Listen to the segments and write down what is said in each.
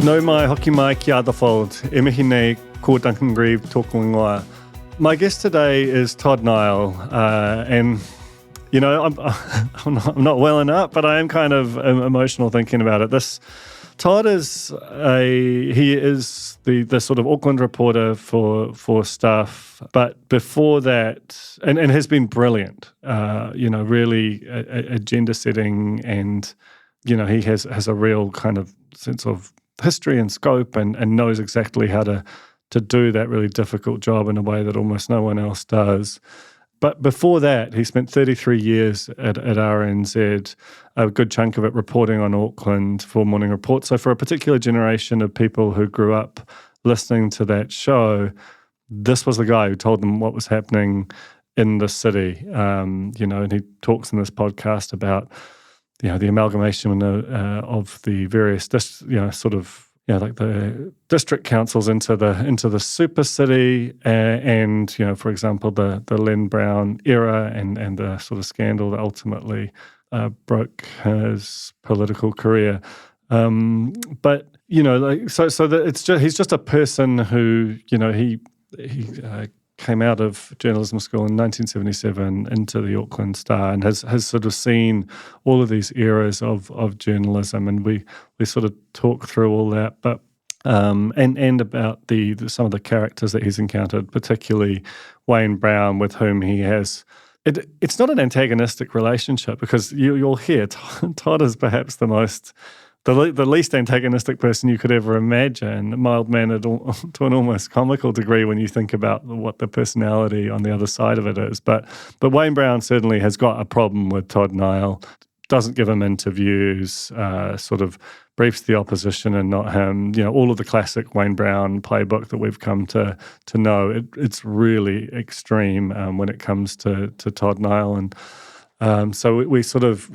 No mai hoki mai ki Adderfold, e mihi nei ko Duncan Greive tōku ingoa. My guest today is Todd Niall, and you know I'm not welling up, but I am kind of emotional thinking about it. Todd is the sort of Auckland reporter for Stuff, but before that, and has been brilliant. Really agenda setting, and he has a real kind of sense of history and scope, and knows exactly how to do that really difficult job in a way that almost no one else does. But before that, he spent 33 years at RNZ, a good chunk of it reporting on Auckland for Morning Report. So for a particular generation of people who grew up listening to that show, this was the guy who told them what was happening in the city. And he talks in this podcast about the amalgamation of the various like the district councils into the super city, and for example the Len Brown era and the sort of scandal that ultimately broke his political career. But he's just a person who he came out of journalism school in 1977 into the Auckland Star, and has sort of seen all of these eras of journalism, and we sort of talk through all that, but and about the some of the characters that he's encountered, particularly Wayne Brown, with whom he has. It's not an antagonistic relationship, because you'll hear Todd is perhaps the least antagonistic person you could ever imagine, mild-mannered to an almost comical degree when you think about what the personality on the other side of it is. But Wayne Brown certainly has got a problem with Todd Niall, doesn't give him interviews, sort of briefs the opposition and not him. All of the classic Wayne Brown playbook that we've come to know. It's really extreme when it comes to Todd Niall, and so we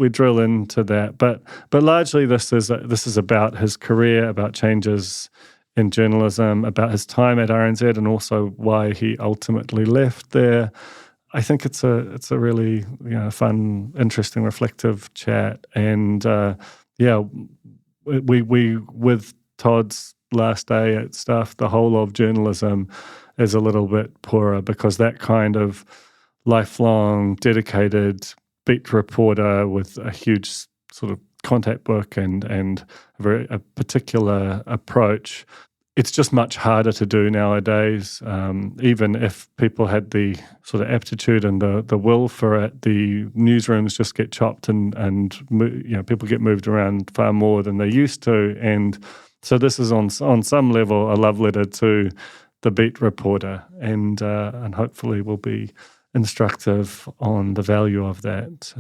drill into that, but largely this is about his career, about changes in journalism, about his time at RNZ, and also why he ultimately left there. I think it's a really fun, interesting, reflective chat, and we with Todd's last day at Stuff, the whole of journalism is a little bit poorer, because that kind of lifelong, dedicated beat reporter with a huge sort of contact book and a particular approach, it's just much harder to do nowadays. Even if people had the sort of aptitude and the will for it, the newsrooms just get chopped and people get moved around far more than they used to. And so this is on some level a love letter to the beat reporter, and hopefully will be instructive on the value of that.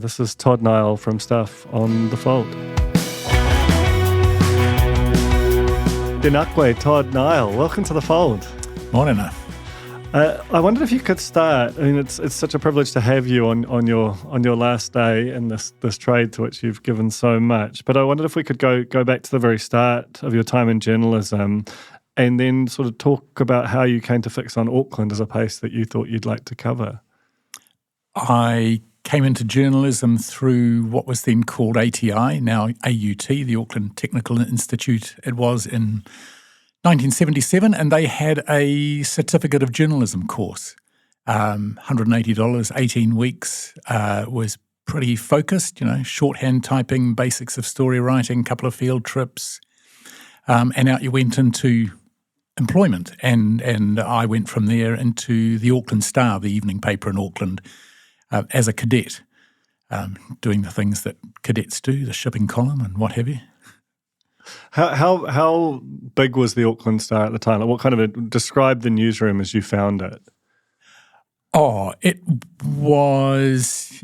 This is Todd Niall from Stuff on the Fold. Denakwe, Todd Niall, welcome to the Fold. Morning. I wondered if you could start. I mean, it's such a privilege to have you on your last day in this trade to which you've given so much. But I wondered if we could go back to the very start of your time in journalism, and then sort of talk about how you came to fix on Auckland as a place that you thought you'd like to cover. I came into journalism through what was then called ATI, now AUT, the Auckland Technical Institute. It was in 1977, and they had a certificate of journalism course, $180, 18 weeks, was pretty focused, shorthand typing, basics of story writing, a couple of field trips, and out you went into employment, and I went from there into the Auckland Star, the evening paper in Auckland, as a cadet, doing the things that cadets do, the shipping column and what have you. How big was the Auckland Star at the time? Like, what kind of describe the newsroom as you found it? Oh, it was,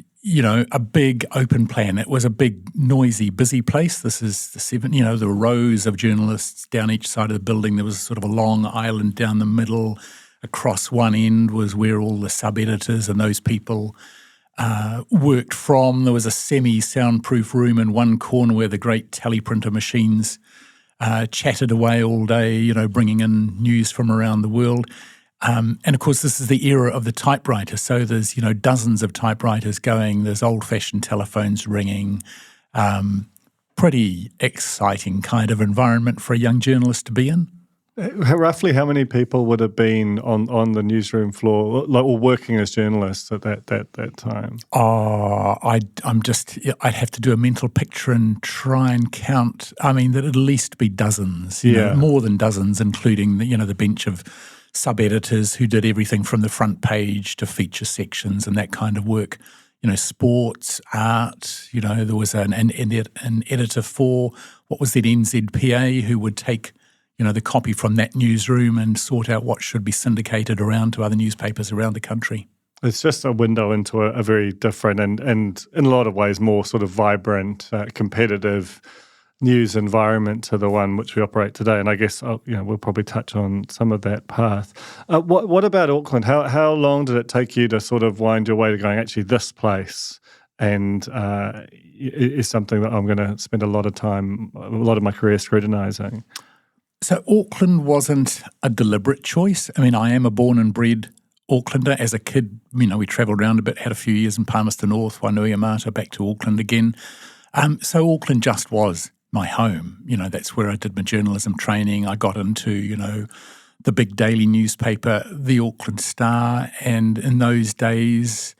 a big open plan. It was a big, noisy, busy place. This is the rows of journalists down each side of the building. There was sort of a long island down the middle. Across one end was where all the sub-editors and those people worked from. There was a semi-soundproof room in one corner where the great teleprinter machines chatted away all day, bringing in news from around the world. And of course, this is the era of the typewriter. So there's, dozens of typewriters going. There's old-fashioned telephones ringing. pretty exciting kind of environment for a young journalist to be in. Roughly how many people would have been on the newsroom floor or working as journalists at that time? I'd have to do a mental picture and try and count. I mean, there'd at least be dozens, more than dozens, including the bench of sub-editors who did everything from the front page to feature sections and that kind of work. Sports, art, there was an editor for what was then NZPA who would take the copy from that newsroom and sort out what should be syndicated around to other newspapers around the country. It's just a window into a very different and in a lot of ways more sort of vibrant, competitive news environment to the one which we operate today. And I guess we'll probably touch on some of that path. What about Auckland? How long did it take you to sort of wind your way to going, actually, this place and is something that I'm going to spend a lot of my career scrutinising? So Auckland wasn't a deliberate choice. I mean, I am a born and bred Aucklander. As a kid, we travelled around a bit, had a few years in Palmerston North, Wainuiomata, back to Auckland again. So Auckland just was my home. That's where I did my journalism training. I got into, the big daily newspaper, the Auckland Star. And in those days,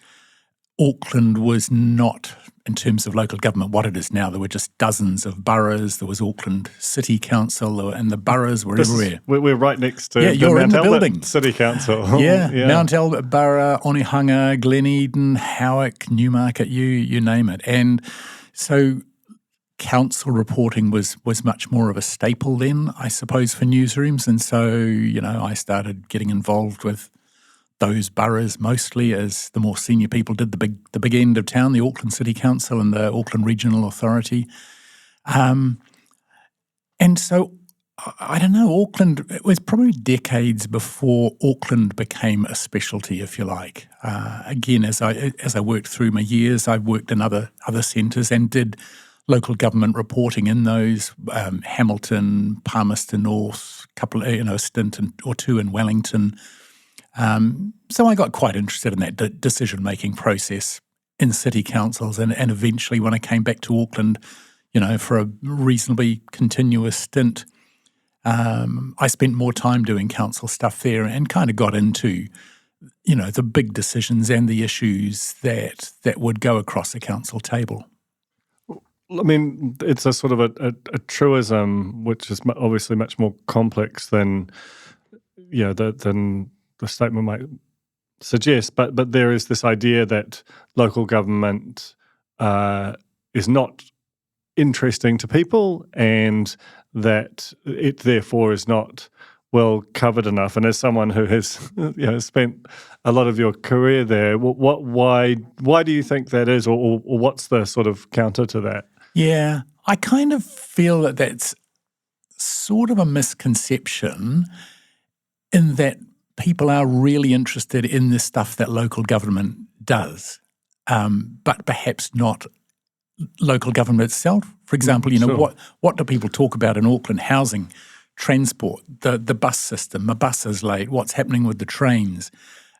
Auckland was not, in terms of local government, what it is now. There were just dozens of boroughs. There was Auckland City Council, and the boroughs were everywhere. We're right next to you're Mount in the Albert building. City Council. Yeah, Mount Albert Borough, Onehunga, Glen Eden, Howick, Newmarket, you name it. And so council reporting was much more of a staple then, I suppose, for newsrooms. And so, I started getting involved with those boroughs mostly as the more senior people did the big end of town, the Auckland City Council and the Auckland Regional Authority. And so, I don't know, Auckland, it was probably decades before Auckland became a specialty, if you like. Again, as I worked through my years, I worked in other centres and did local government reporting in those, Hamilton, Palmerston North, a stint or two in Wellington. So I got quite interested in that decision-making process in city councils and eventually when I came back to Auckland, for a reasonably continuous stint, I spent more time doing council stuff there and kind of got into, the big decisions and the issues that would go across the council table. I mean, it's a sort of a truism which is obviously much more complex than, than the statement might suggest, but there is this idea that local government is not interesting to people and that it therefore is not well covered enough. And as someone who has spent a lot of your career there, why do you think that is, or what's the sort of counter to that? Yeah, I kind of feel that that's sort of a misconception in that people are really interested in the stuff that local government does, but perhaps not local government itself. For example, Sure. what do people talk about in Auckland? Housing, transport, the bus system, a bus is late, what's happening with the trains,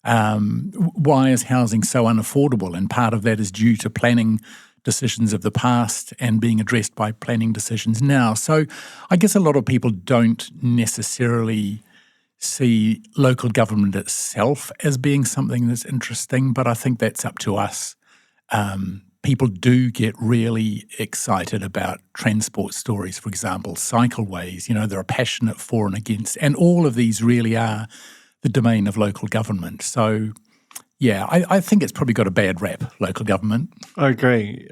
why is housing so unaffordable? And part of that is due to planning decisions of the past and being addressed by planning decisions now. So I guess a lot of people don't necessarily see local government itself as being something that's interesting, but I think that's up to us. People do get really excited about transport stories, for example, cycleways. They're passionate for and against, and all of these really are the domain of local government. So, yeah, I think it's probably got a bad rap, local government. I agree.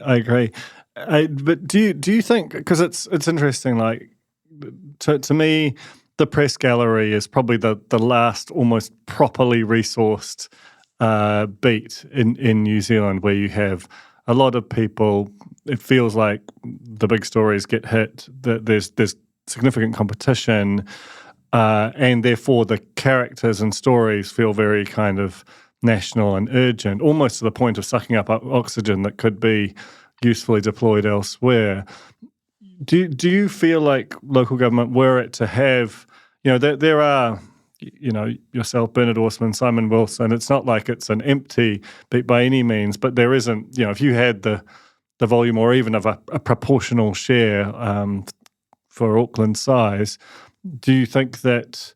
But do you think, because it's interesting, like to me, the press gallery is probably the last almost properly resourced beat in New Zealand, where you have a lot of people. It feels like the big stories get hit, that there's significant competition, and therefore the characters and stories feel very kind of national and urgent, almost to the point of sucking up oxygen that could be usefully deployed elsewhere. Do you feel like local government, were it to have, there are, yourself, Bernard Orsman, Simon Wilson, it's not like it's an empty beat by any means, but there isn't, if you had the the volume or even of a proportional share for Auckland size, do you think that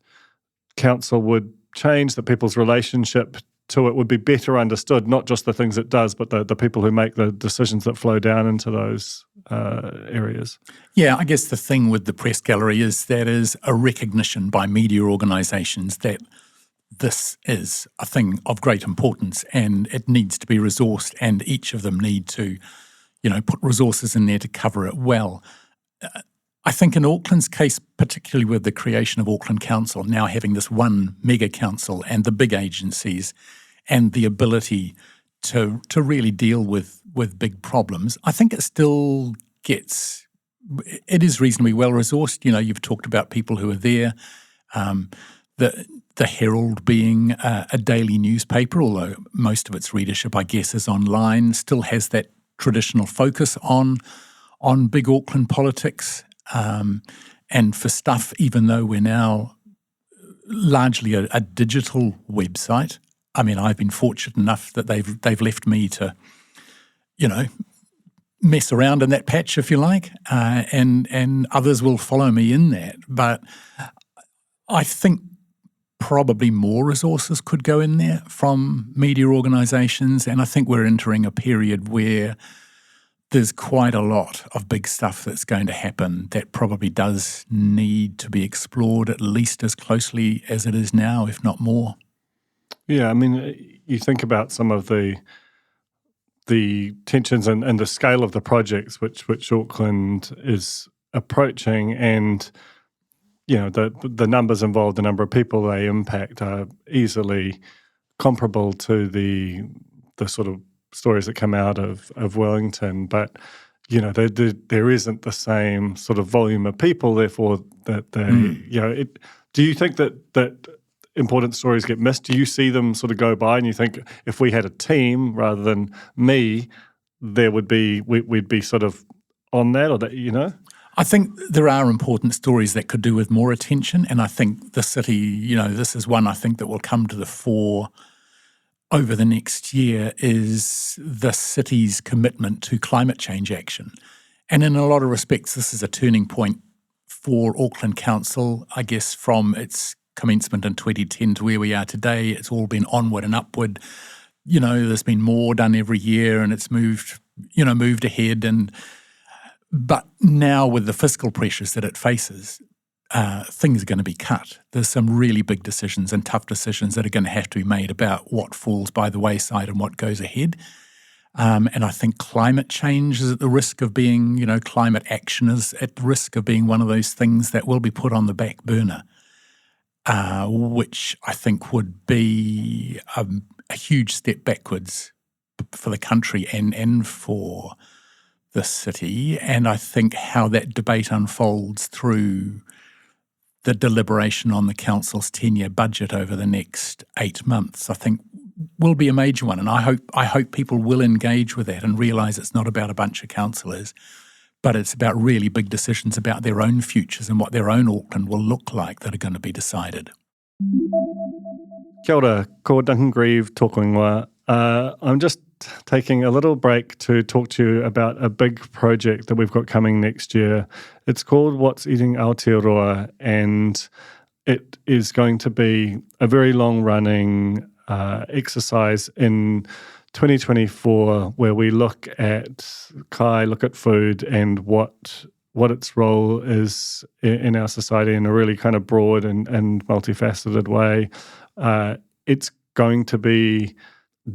council would change, that people's relationship to it would be better understood, not just the things it does, but the people who make the decisions that flow down into those areas? Yeah, I guess the thing with the press gallery is that is a recognition by media organisations that this is a thing of great importance and it needs to be resourced, and each of them need to, put resources in there to cover it well. I think in Auckland's case, particularly with the creation of Auckland Council, now having this one mega council and the big agencies and the ability to really deal with big problems, I think it is reasonably well resourced. You've talked about people who are there. The Herald being a daily newspaper, although most of its readership, I guess, is online, still has that traditional focus on big Auckland politics. And for stuff, even though we're now largely a digital website, I mean, I've been fortunate enough that they've left me to, mess around in that patch, if you like, and others will follow me in that. But I think probably more resources could go in there from media organisations, and I think we're entering a period where there's quite a lot of big stuff that's going to happen that probably does need to be explored at least as closely as it is now, if not more. Yeah, I mean, you think about some of the tensions and the scale of the projects which Auckland is approaching, and the numbers involved, the number of people they impact are easily comparable to the sort of stories that come out of Wellington, but there isn't the same sort of volume of people. Therefore, that they do you think that important stories get missed? Do you see them sort of go by, and you think if we had a team rather than me, we'd be sort of on that, or that I think there are important stories that could do with more attention, and I think the city, this is one I think that will come to the fore over the next year, is the city's commitment to climate change action. And in a lot of respects, this is a turning point for Auckland Council, I guess, from its commencement in 2010 to where we are today. It's all been onward and upward. There's been more done every year, and it's moved ahead. But now with the fiscal pressures that it faces, things are going to be cut. There's some really big decisions and tough decisions that are going to have to be made about what falls by the wayside and what goes ahead. And I think climate change is at the risk of being, climate action is at the risk of being one of those things that will be put on the back burner, which I think would be a huge step backwards for the country and for the city. And I think how that debate unfolds through the deliberation on the council's 10-year budget over the next 8 months, I think will be a major one. And I hope people will engage with that and realise it's not about a bunch of councillors, but it's about really big decisions about their own futures and what their own Auckland will look like that are going to be decided. Kia ora, ko Duncan Greive tōku ingoa. I'm just taking a little break to talk to you about a big project that we've got coming next year. It's called What's Eating Aotearoa, and it is going to be a very long-running exercise in 2024 where we look at food and what its role is in our society in a really kind of broad and multifaceted way. It's going to be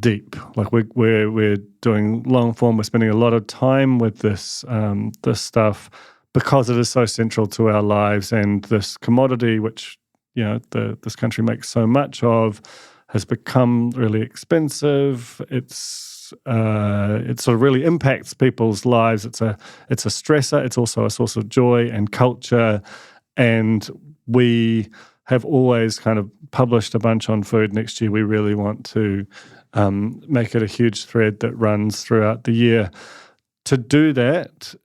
deep. Like we're doing long form. We're spending a lot of time with this stuff because it is so central to our lives, and this commodity, which this country makes so much of, has become really expensive. It sort of really impacts people's lives. It's a stressor. It's also a source of joy and culture, and we have always kind of published a bunch on food. Next year, we really want to make it a huge thread that runs throughout the year. To do that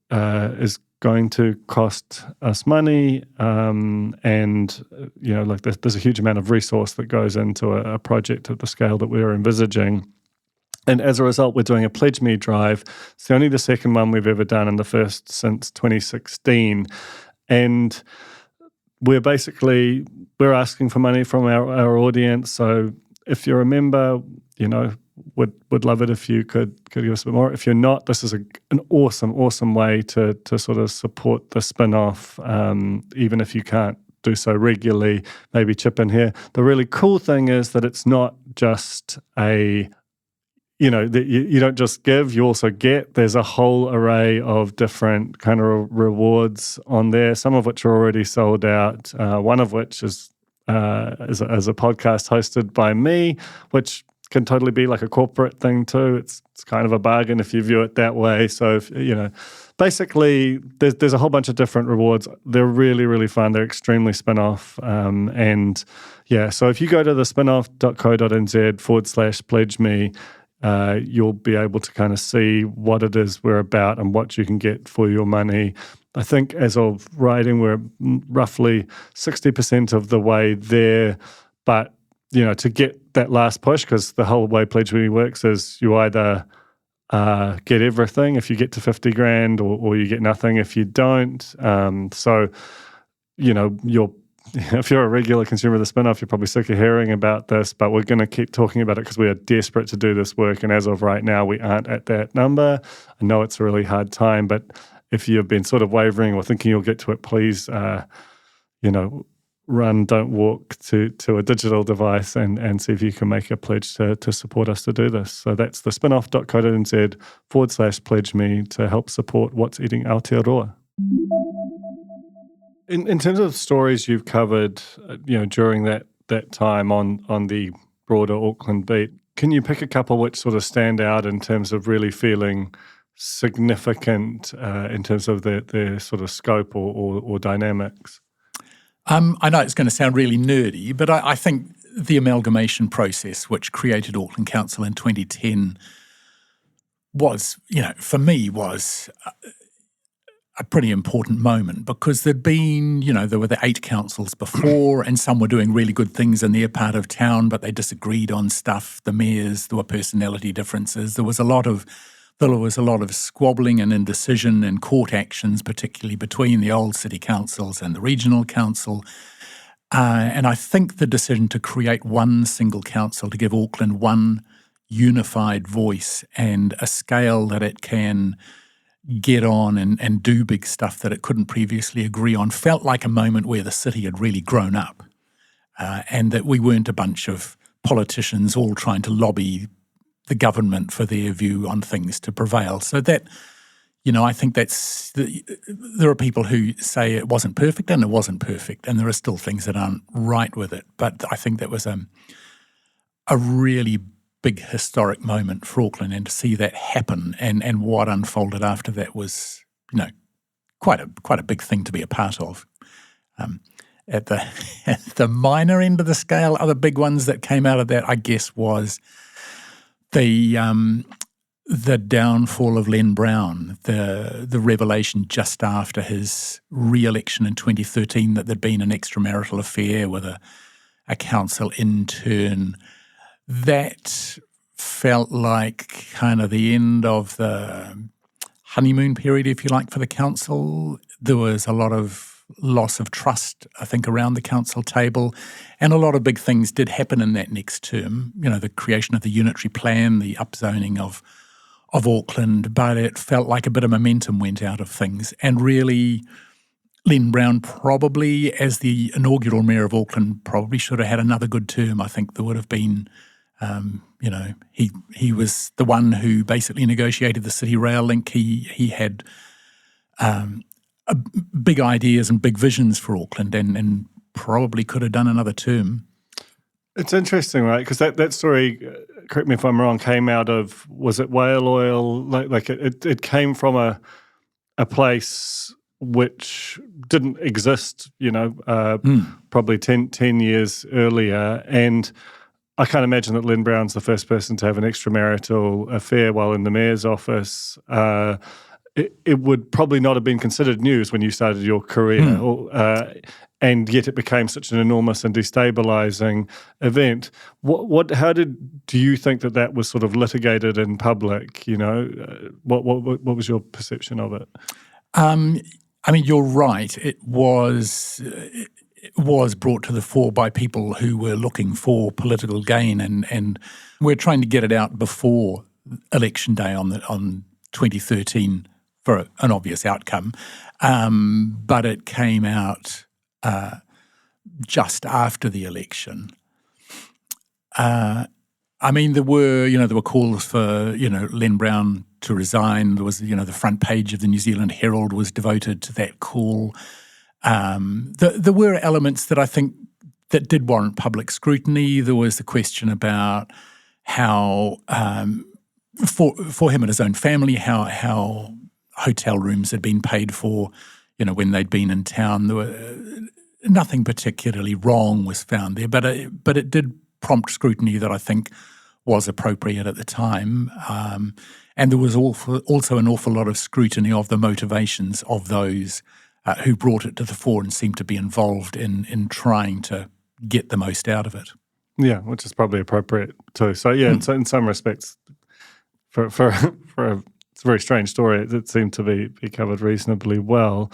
is going to cost us money, and there's a huge amount of resource that goes into a project at the scale that we're envisaging. And as a result, we're doing a Pledge Me drive. It's only the second one we've ever done and the first since 2016. And we're asking for money from our audience. So if you're a member, would love it if you could give us a bit more. If you're not, this is an awesome way to sort of support the Spinoff, even if you can't do so regularly, maybe chip in here. The really cool thing is that it's not just you don't just give, you also get. There's a whole array of different kind of rewards on there, some of which are already sold out, one of which is as a podcast hosted by me, which can totally be like a corporate thing too. It's kind of a bargain if you view it that way. So, basically there's a whole bunch of different rewards. They're really, really fun. They're extremely Spinoff. So if you go to the spinoff.co.nz/pledge me, you'll be able to kind of see what it is we're about and what you can get for your money. I think as of writing, we're roughly 60% of the way there. But, to get that last push, because the whole way Pledge Me works is you either get everything if you get to 50 grand or you get nothing if you don't. If you're a regular consumer of the Spinoff, you're probably sick of hearing about this, but we're going to keep talking about it because we are desperate to do this work. And as of right now, we aren't at that number. I know it's a really hard time, but if you've been sort of wavering or thinking you'll get to it, please, run, don't walk to a digital device and see if you can make a pledge to support us to do this. So that's the spinoff.co.nz/pledge me to help support What's Eating Aotearoa. In terms of stories you've covered, during that time on the broader Auckland beat, can you pick a couple which sort of stand out in terms of really feeling significant in terms of their sort of scope or dynamics? I know it's going to sound really nerdy, but I think the amalgamation process, which created Auckland Council in 2010, was, for me, was a pretty important moment because there'd been, there were the 8 councils before and some were doing really good things in their part of town, but they disagreed on stuff. The mayors, there were personality differences. There was a lot of squabbling and indecision and court actions, particularly between the old city councils and the regional council. And I think the decision to create one single council, to give Auckland one unified voice and a scale that it can get on and do big stuff that it couldn't previously agree on, felt like a moment where the city had really grown up and that we weren't a bunch of politicians all trying to lobby the government for their view on things to prevail. So that, I think there are people who say it wasn't perfect, and it wasn't perfect, and there are still things that aren't right with it. But I think that was a really big historic moment for Auckland, and to see that happen and what unfolded after that was, quite a big thing to be a part of. At the minor end of the scale, other big ones that came out of that, I guess, was the downfall of Len Brown, the revelation just after his re-election in 2013 that there'd been an extramarital affair with a council intern. That felt like kind of the end of the honeymoon period, if you like, for the council. There was a lot of loss of trust, I think, around the council table, and a lot of big things did happen in that next term. The creation of the unitary plan, the upzoning of Auckland, but it felt like a bit of momentum went out of things. And really, Len Brown probably, as the inaugural mayor of Auckland, probably should have had another good term. I think there would have been, he was the one who basically negotiated the City Rail link. He had big ideas and big visions for Auckland and probably could have done another term. It's interesting, right? Because that story, correct me if I'm wrong, came out of, was it whale oil? Like it came from a place which didn't exist, probably 10 years earlier. And I can't imagine that Len Brown's the first person to have an extramarital affair while in the mayor's office. it would probably not have been considered news when you started your career, and yet it became such an enormous and destabilizing event. How do you think that was sort of litigated in public? What was your perception of it? I mean, you're right. It was brought to the fore by people who were looking for political gain, and we're trying to get it out before Election Day on 2013 for an obvious outcome. But it came out just after the election. I mean, there were calls for, Len Brown to resign. There was, the front page of the New Zealand Herald was devoted to that call. There were elements that I think that did warrant public scrutiny. There was the question about how, for him and his own family, how hotel rooms had been paid for, when they'd been in town. There were nothing particularly wrong was found there, but it did prompt scrutiny that I think was appropriate at the time. And there was also an awful lot of scrutiny of the motivations of those who brought it to the fore and seemed to be involved in trying to get the most out of it. Yeah, which is probably appropriate too. So yeah, in some respects, for it's a very strange story, it seemed to be covered reasonably well.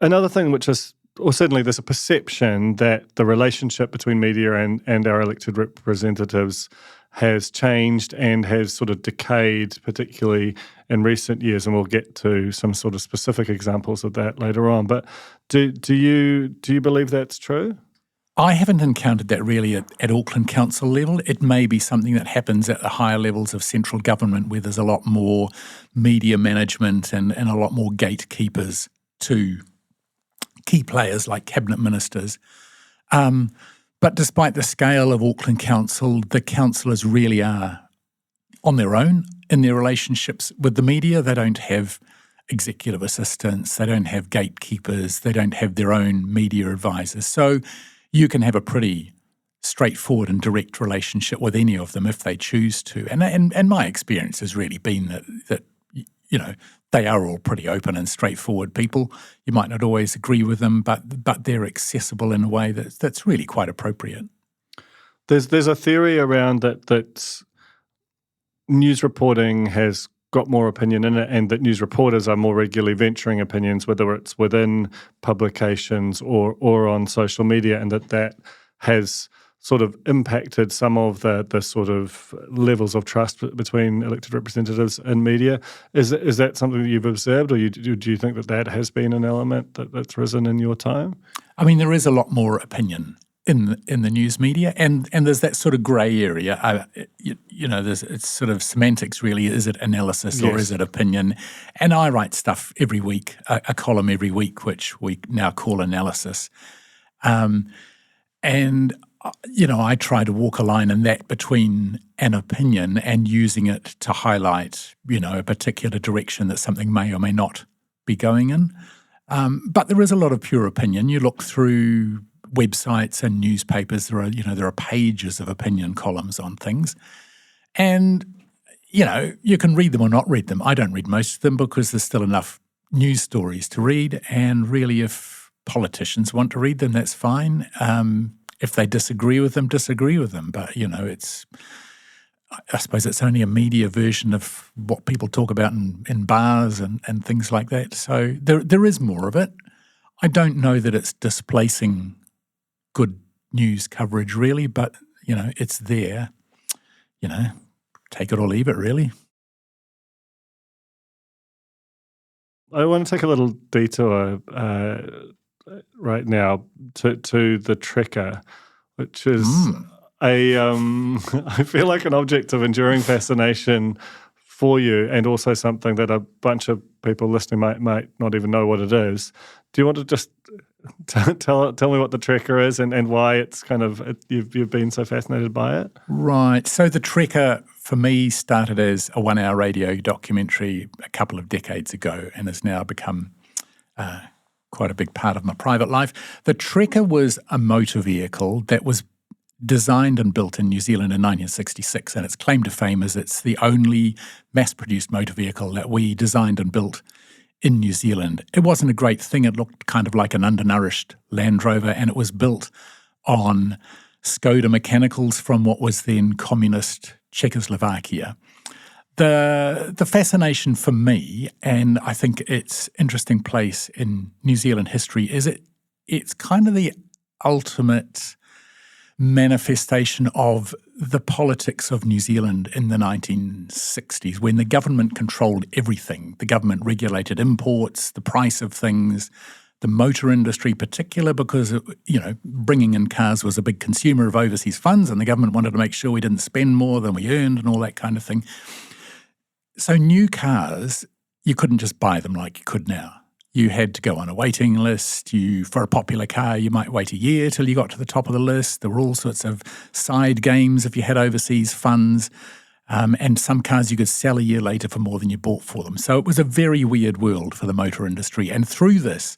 Another thing which is, or certainly there's a perception that the relationship between media and our elected representatives has changed and has sort of decayed, particularly in recent years, and we'll get to some sort of specific examples of that later on. But do you believe that's true? I haven't encountered that really at Auckland Council level. It may be something that happens at the higher levels of central government where there's a lot more media management and a lot more gatekeepers to key players like cabinet ministers. But despite the scale of Auckland Council, the councillors really are on their own in their relationships with the media. They don't have executive assistants, they don't have gatekeepers, they don't have their own media advisors. So you can have a pretty straightforward and direct relationship with any of them if they choose to. And my experience has really been that they are all pretty open and straightforward people. You might not always agree with them, but they're accessible in a way that's really quite appropriate. There's a theory around that news reporting has got more opinion in it, and that news reporters are more regularly venturing opinions, whether it's within publications or on social media, and that has sort of impacted some of the sort of levels of trust between elected representatives and media. Is that something that you've observed, or do you think that has been an element that's risen in your time? I mean, there is a lot more opinion in the news media, and there's that sort of grey area. It's sort of semantics really. Is it analysis or is it opinion? And I write stuff every week, a column every week, which we now call analysis. I try to walk a line in that between an opinion and using it to highlight, a particular direction that something may or may not be going in. But there is a lot of pure opinion. You look through websites and newspapers, there are pages of opinion columns on things. And, you can read them or not read them. I don't read most of them because there's still enough news stories to read. And really, if politicians want to read them, that's fine. If they disagree with them, disagree with them. But, I suppose it's only a media version of what people talk about in bars and things like that. So there is more of it. I don't know that it's displacing good news coverage really, but, it's there. Take it or leave it really. I want to take a little detour right now to the Trekker, which is I feel like an object of enduring fascination for you, and also something that a bunch of people listening might not even know what it is. Do you want to just tell me what the Trekker is and why it's kind of you've been so fascinated by it? Right. So the Trekker for me started as a 1-hour radio documentary a couple of decades ago and has now become quite a big part of my private life. The Trekker was a motor vehicle that was designed and built in New Zealand in 1966, and its claim to fame is it's the only mass-produced motor vehicle that we designed and built in New Zealand. It wasn't a great thing. It looked kind of like an undernourished Land Rover, and it was built on Skoda mechanicals from what was then communist Czechoslovakia. The fascination for me, and I think its interesting place in New Zealand history, is it's kind of the ultimate manifestation of the politics of New Zealand in the 1960s, when the government controlled everything. The government regulated imports, the price of things, the motor industry particular, because bringing in cars was a big consumer of overseas funds, and the government wanted to make sure we didn't spend more than we earned and all that kind of thing. So new cars, you couldn't just buy them like you could now. You had to go on a waiting list. For a popular car, you might wait a year till you got to the top of the list. There were all sorts of side games if you had overseas funds. And some cars you could sell a year later for more than you bought for them. So it was a very weird world for the motor industry. And through this,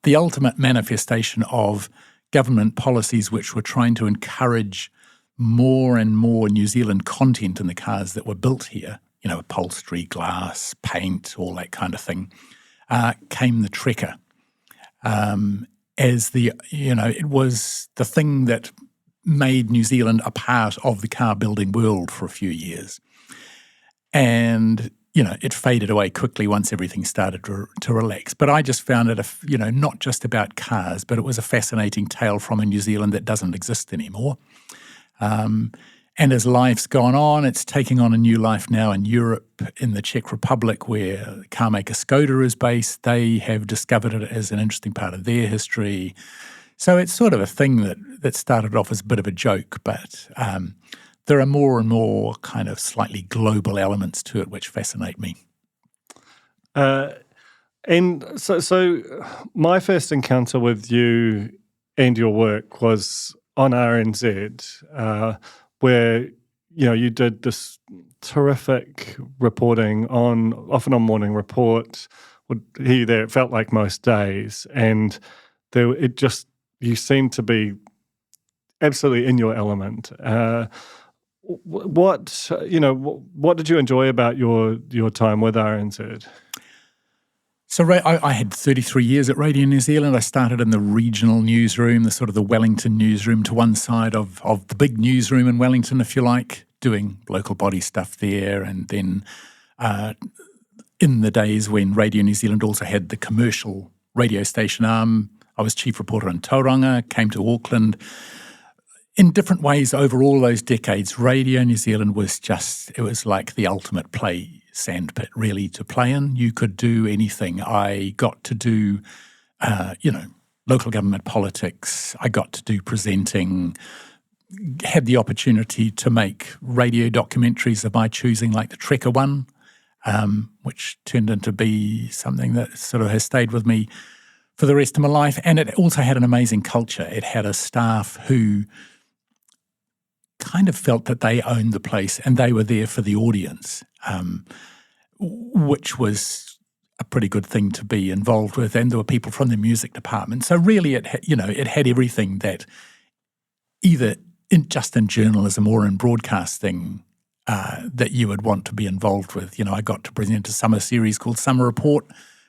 the ultimate manifestation of government policies which were trying to encourage more and more New Zealand content in the cars that were built here, upholstery, glass, paint, all that kind of thing, came the Trekker as it was the thing that made New Zealand a part of the car building world for a few years. And, it faded away quickly once everything started to relax. But I just found it, not just about cars, but it was a fascinating tale from a New Zealand that doesn't exist anymore. And as life's gone on, it's taking on a new life now in Europe, in the Czech Republic, where car maker Skoda is based. They have discovered it as an interesting part of their history. So it's sort of a thing that started off as a bit of a joke, but there are more and more kind of slightly global elements to it which fascinate me. And so my first encounter with you and your work was on RNZ, where you did this terrific reporting often on Morning Report. Would hear you there. It felt like most days, and you seemed to be absolutely in your element. What did you enjoy about your time with RNZ? So I had 33 years at Radio New Zealand. I started in the regional newsroom, the sort of the Wellington newsroom, to one side of the big newsroom in Wellington, if you like, doing local body stuff there. And then in the days when Radio New Zealand also had the commercial radio station arm, I was chief reporter in Tauranga, came to Auckland. In different ways over all those decades, Radio New Zealand was it was like the ultimate play sandpit, really, to play in. You could do anything. I got to do, local government politics. I got to do presenting, had the opportunity to make radio documentaries of my choosing, like the Trekker one, which turned into be something that sort of has stayed with me for the rest of my life. And it also had an amazing culture. It had a staff who kind of felt that they owned the place and they were there for the audience, which was a pretty good thing to be involved with. And there were people from the music department. So really it had everything that either just in journalism or in broadcasting that you would want to be involved with. I got to present a summer series called Summer Report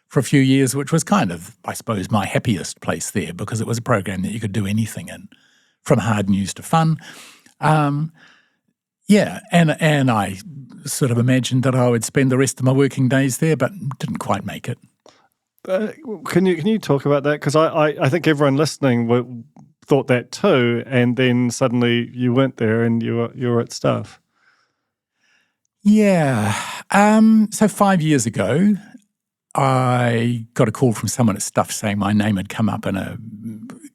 for a few years, which was kind of, I suppose, my happiest place there, because it was a program that you could do anything in, from hard news to fun. And I sort of imagined that I would spend the rest of my working days there, but didn't quite make it. Can you talk about that? Because I think everyone listening thought that too, and then suddenly you weren't there and you were at Stuff. Yeah. So 5 years ago, I got a call from someone at Stuff saying my name had come up in a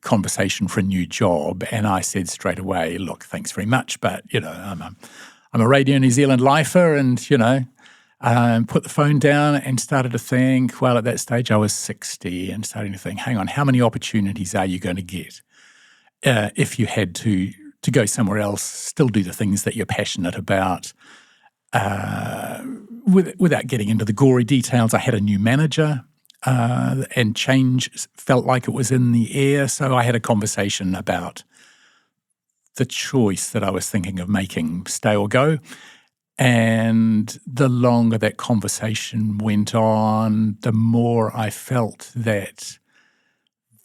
conversation for a new job, and I said straight away, look, thanks very much, but, I'm a Radio New Zealand lifer, and, put the phone down and started to think, well, at that stage I was 60, and starting to think, hang on, how many opportunities are you going to get if you had to go somewhere else, still do the things that you're passionate about? Without getting into the gory details, I had a new manager, and change felt like it was in the air. So I had a conversation about the choice that I was thinking of making stay or go. And the longer that conversation went on, the more I felt that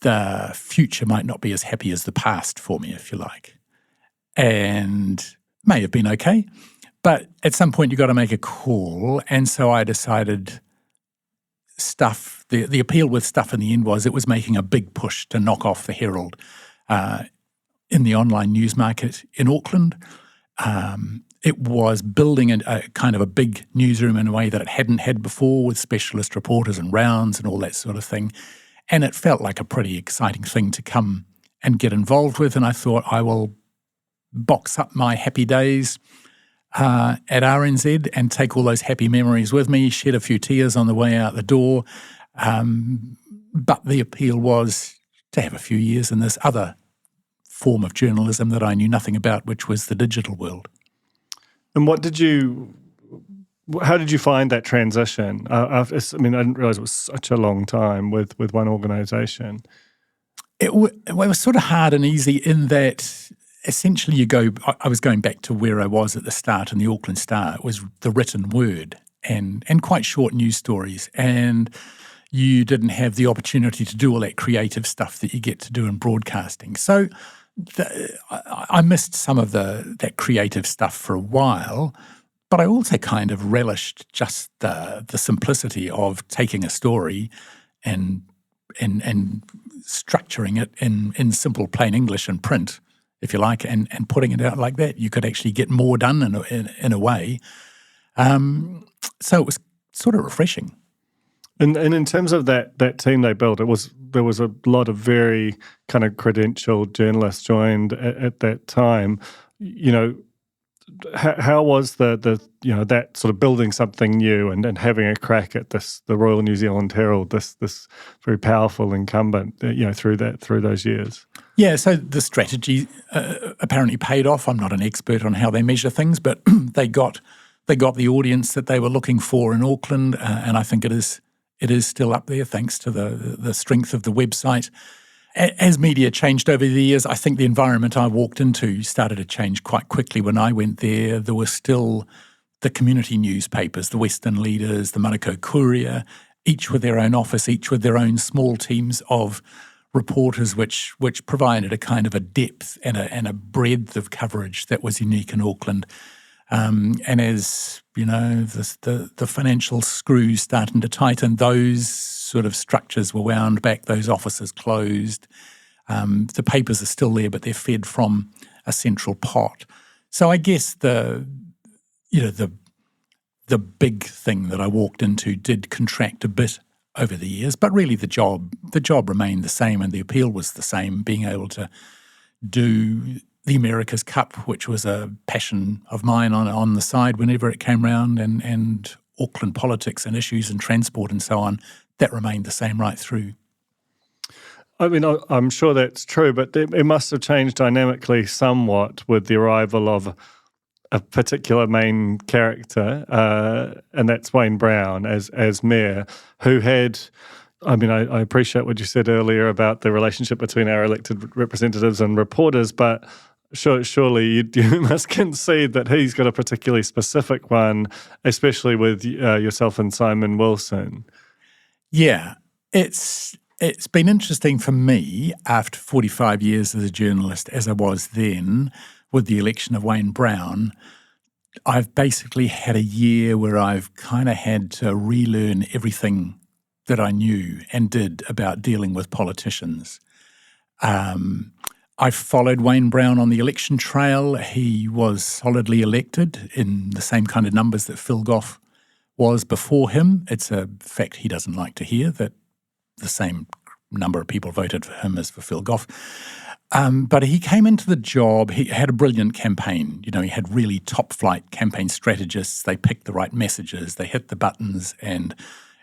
the future might not be as happy as the past for me, if you like. And may have been okay, but at some point you've got to make a call. And so I decided the appeal with Stuff in the end was it was making a big push to knock off the Herald in the online news market in Auckland. It was building a kind of a big newsroom in a way that it hadn't had before, with specialist reporters and rounds and all that sort of thing. And it felt like a pretty exciting thing to come and get involved with. And I thought, I will box up my happy days at RNZ and take all those happy memories with me, shed a few tears on the way out the door. But the appeal was to have a few years in this other form of journalism that I knew nothing about, which was the digital world. And how did you find that transition? I didn't realize it was such a long time with one organisation. It was sort of hard and easy in that essentially I was going back to where I was at the start in the Auckland Star. It was the written word and quite short news stories. And you didn't have the opportunity to do all that creative stuff that you get to do in broadcasting. So I missed some of that creative stuff for a while, but I also kind of relished just the simplicity of taking a story and structuring it in simple plain English and print, if you like, and putting it out like that. You could actually get more done in a way. So it was sort of refreshing. And in terms of that team they built, there was a lot of very kind of credentialed journalists joined at that time. You know, how was the that sort of building something new and having a crack at the Royal New Zealand Herald, this very powerful incumbent, through those years? Yeah, so the strategy apparently paid off. I'm not an expert on how they measure things, but they got the audience that they were looking for in Auckland, and I think it is still up there thanks to the strength of the website. As media changed over the years, I think the environment I walked into started to change quite quickly. When I went there, there were still the community newspapers, the Western Leaders, the Manukau Courier, each with their own office, each with their own small teams of reporters, which provided a kind of a depth and a breadth of coverage that was unique in Auckland. And as you know, the financial screws starting to tighten, those sort of structures were wound back, those offices closed. The papers are still there, but they're fed from a central pot. So I guess the big thing that I walked into did contract a bit over the years, but really the job remained the same, and the appeal was the same, being able to do the America's Cup, which was a passion of mine on the side whenever it came round, and Auckland politics and issues and transport and so on, that remained the same right through. I mean, I'm sure that's true, but it must have changed dynamically somewhat with the arrival of a particular main character, and that's Wayne Brown as mayor, who had... I mean, I appreciate what you said earlier about the relationship between our elected representatives and reporters, but surely you must concede that he's got a particularly specific one, especially with yourself and Simon Wilson. Yeah, it's been interesting for me after 45 years as a journalist, as I was then, with the election of Wayne Brown. I've basically had a year where I've kind of had to relearn everything that I knew and did about dealing with politicians. I followed Wayne Brown on the election trail. He was solidly elected in the same kind of numbers that Phil Goff was before him. It's a fact he doesn't like to hear, that the same number of people voted for him as for Phil Goff. But he came into the job. He had a brilliant campaign. You know, he had really top-flight campaign strategists. They picked the right messages. They hit the buttons, and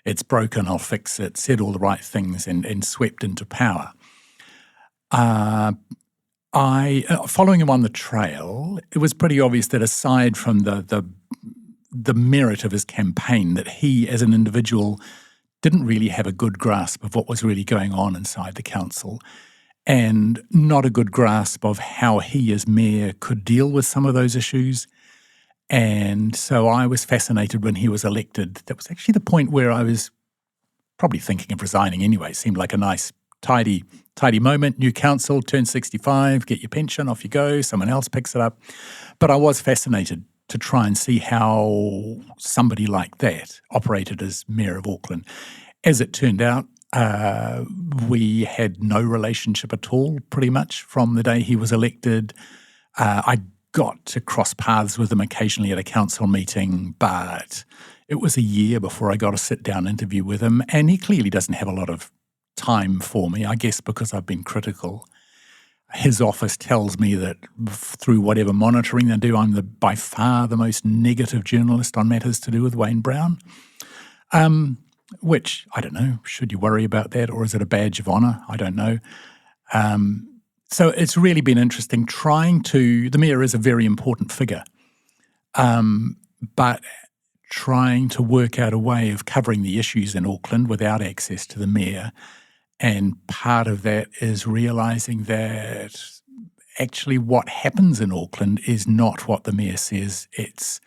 it's broken, I'll fix it, said all the right things, and swept into power. Following him on the trail, it was pretty obvious that aside from the merit of his campaign, that he as an individual didn't really have a good grasp of what was really going on inside the council. and not a good grasp of how he as mayor could deal with some of those issues. And so I was fascinated when he was elected. That was actually the point where I was probably thinking of resigning anyway. Seemed like a nice, tidy moment. New council, turn 65, get your pension, off you go. Someone else picks it up. But I was fascinated to try and see how somebody like that operated as mayor of Auckland. As it turned out, we had no relationship at all, pretty much, from the day he was elected. I got to cross paths with him occasionally at a council meeting, but it was a year before I got a sit-down interview with him, and he clearly doesn't have a lot of time for me, I guess because I've been critical. His office tells me that through whatever monitoring they do, I'm by far the most negative journalist on matters to do with Wayne Brown, which, I don't know, should you worry about that, or is it a badge of honour? I don't know. So it's really been interesting the mayor is a very important figure, but trying to work out a way of covering the issues in Auckland without access to the mayor. And part of that is realising that actually what happens in Auckland is not what the mayor says. It's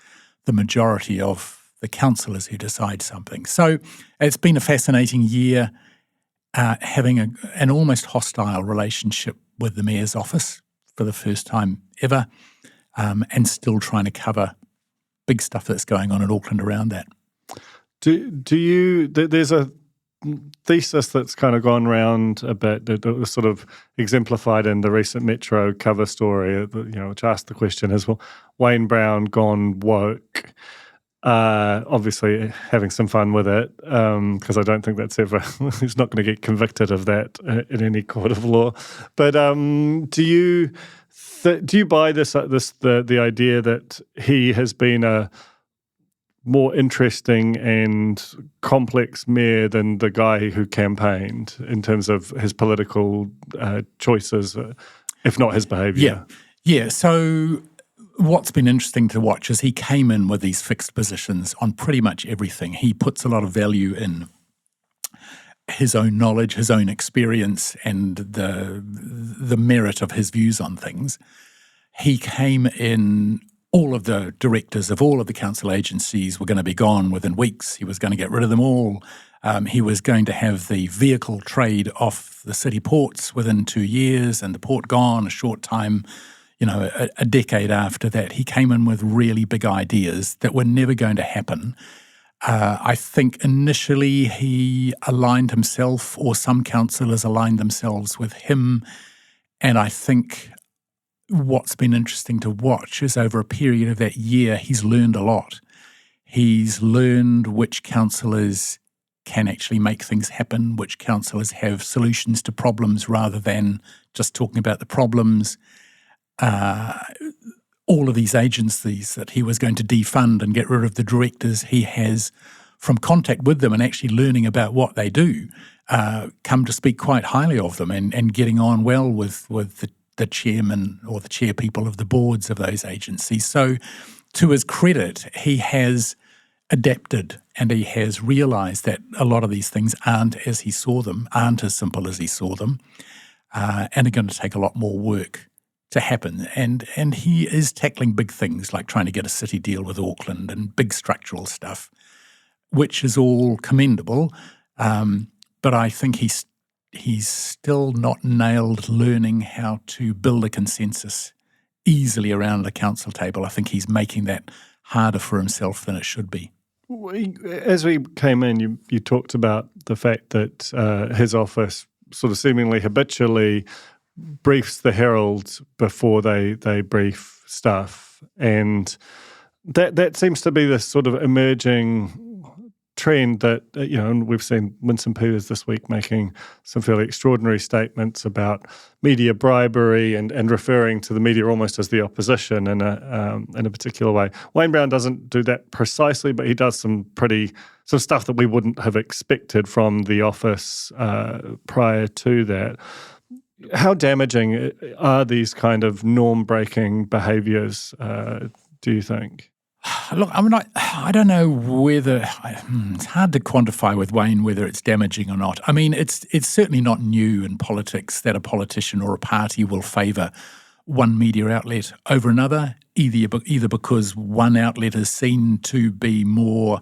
the majority of the councillors who decide something. So it's been a fascinating year having an almost hostile relationship with the mayor's office for the first time ever, and still trying to cover big stuff that's going on in Auckland around that. There's a thesis that's kind of gone round a bit that was sort of exemplified in the recent Metro cover story, which asked the question, has Wayne Brown gone woke? Obviously having some fun with it, because I don't think that's ever, he's not going to get convicted of that in any court of law. But do you buy the idea that he has been a more interesting and complex mayor than the guy who campaigned in terms of his political choices, if not his behaviour? Yeah. So what's been interesting to watch is he came in with these fixed positions on pretty much everything. He puts a lot of value in his own knowledge, his own experience, and the merit of his views on things. He came in, all of the directors of all of the council agencies were going to be gone within weeks. He was going to get rid of them all. He was going to have the vehicle trade off the city ports within 2 years, and the port gone a short time, a decade after that. He came in with really big ideas that were never going to happen. I think initially he aligned himself, or some councillors aligned themselves with him, and I think what's been interesting to watch is over a period of that year, he's learned a lot. He's learned which councillors can actually make things happen, which councillors have solutions to problems rather than just talking about the problems. All of these agencies that he was going to defund and get rid of the directors, he has, from contact with them and actually learning about what they do, come to speak quite highly of them and getting on well with the chairman or the chair people of the boards of those agencies. So to his credit, he has adapted and he has realised that a lot of these things aren't as he saw them, aren't as simple as he saw them, and are going to take a lot more work to happen. And he is tackling big things like trying to get a city deal with Auckland and big structural stuff, which is all commendable. But I think he's still not nailed learning how to build a consensus easily around the council table. I think he's making that harder for himself than it should be. As we came in, you talked about the fact that his office sort of seemingly habitually briefs the Herald before they brief staff, and that seems to be this sort of emerging trend that, and we've seen Winston Peters this week making some fairly extraordinary statements about media bribery and referring to the media almost as the opposition in a particular way. Wayne Brown doesn't do that precisely, but he does some stuff that we wouldn't have expected from the office prior to that. How damaging are these kind of norm-breaking behaviours, do you think? Look, I don't know whether it's hard to quantify with Wayne whether it's damaging or not. I mean, it's certainly not new in politics that a politician or a party will favour one media outlet over another, either because one outlet is seen to be more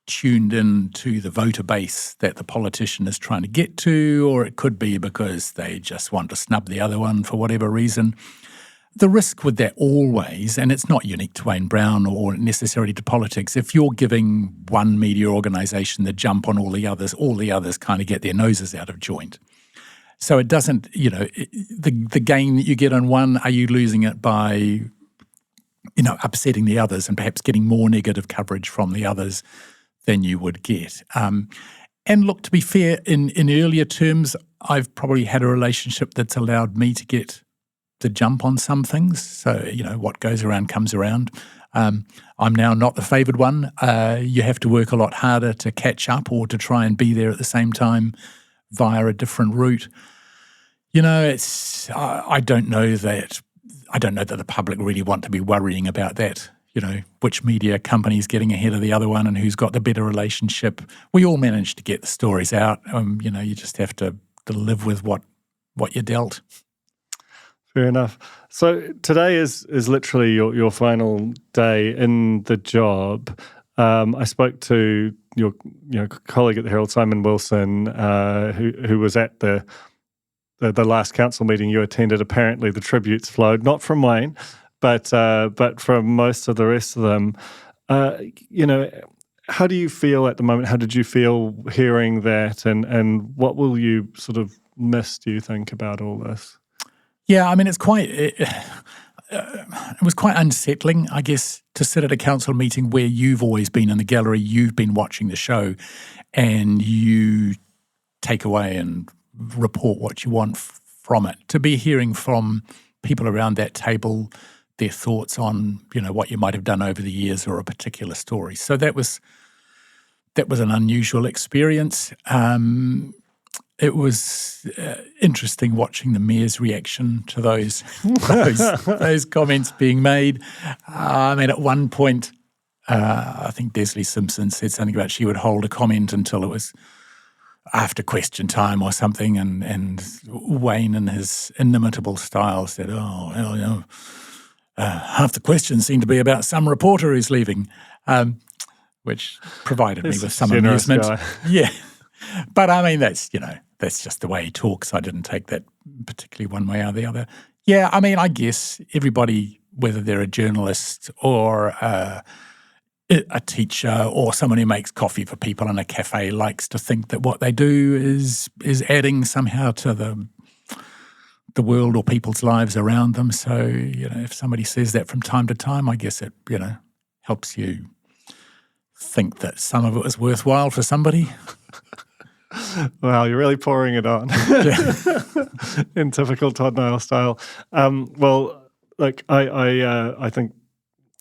tuned in to the voter base that the politician is trying to get to, or it could be because they just want to snub the other one for whatever reason. The risk with that always, and it's not unique to Wayne Brown or necessarily to politics, if you're giving one media organisation the jump on all the others kind of get their noses out of joint. So it doesn't, the gain that you get on one, are you losing it by, upsetting the others and perhaps getting more negative coverage from the others than you would get? And look, to be fair, in earlier terms, I've probably had a relationship that's allowed me to get the jump on some things. So, what goes around comes around. I'm now not the favoured one. You have to work a lot harder to catch up or to try and be there at the same time via a different route. I don't know that the public really want to be worrying about that. Which media company's getting ahead of the other one and who's got the better relationship. We all manage to get the stories out. You just have to live with what you're dealt. Fair enough. So today is literally your final day in the job. I spoke to your colleague at the Herald, Simon Wilson, who was at the last council meeting you attended. Apparently, the tributes flowed not from Wayne, but from most of the rest of them. How do you feel at the moment? How did you feel hearing that, and what will you sort of miss, do you think, about all this? Yeah, I mean, it was quite unsettling, I guess, to sit at a council meeting where you've always been in the gallery, you've been watching the show, and you take away and report what you want from it. To be hearing from people around that table their thoughts on, what you might have done over the years or a particular story. So that was an unusual experience. It was interesting watching the mayor's reaction to those comments being made. At one point, I think Desley Simpson said something about she would hold a comment until it was after question time or something, and Wayne, in his inimitable style, said, "Oh, well, half the questions seem to be about some reporter who's leaving," which provided me with some amusement. Guy. Yeah, but that's just the way he talks. I didn't take that particularly one way or the other. Yeah, I guess everybody, whether they're a journalist or a teacher or someone who makes coffee for people in a cafe, likes to think that what they do is adding somehow to the world or people's lives around them. So, if somebody says that from time to time, I guess it, helps you think that some of it was worthwhile for somebody. Wow, you're really pouring it on. In typical Todd Niall style. Well, look, I think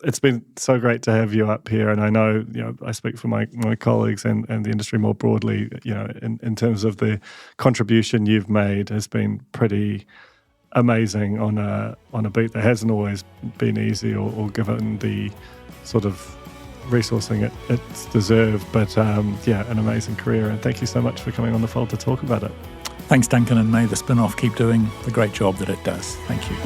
it's been so great to have you up here, and I know, I speak for my colleagues and the industry more broadly, in terms of the contribution you've made has been pretty amazing on a beat that hasn't always been easy or given the sort of resourcing it's deserved, but an amazing career, and thank you so much for coming on The Fold to talk about it. Thanks, Duncan, and may the Spinoff keep doing the great job that it does. Thank you.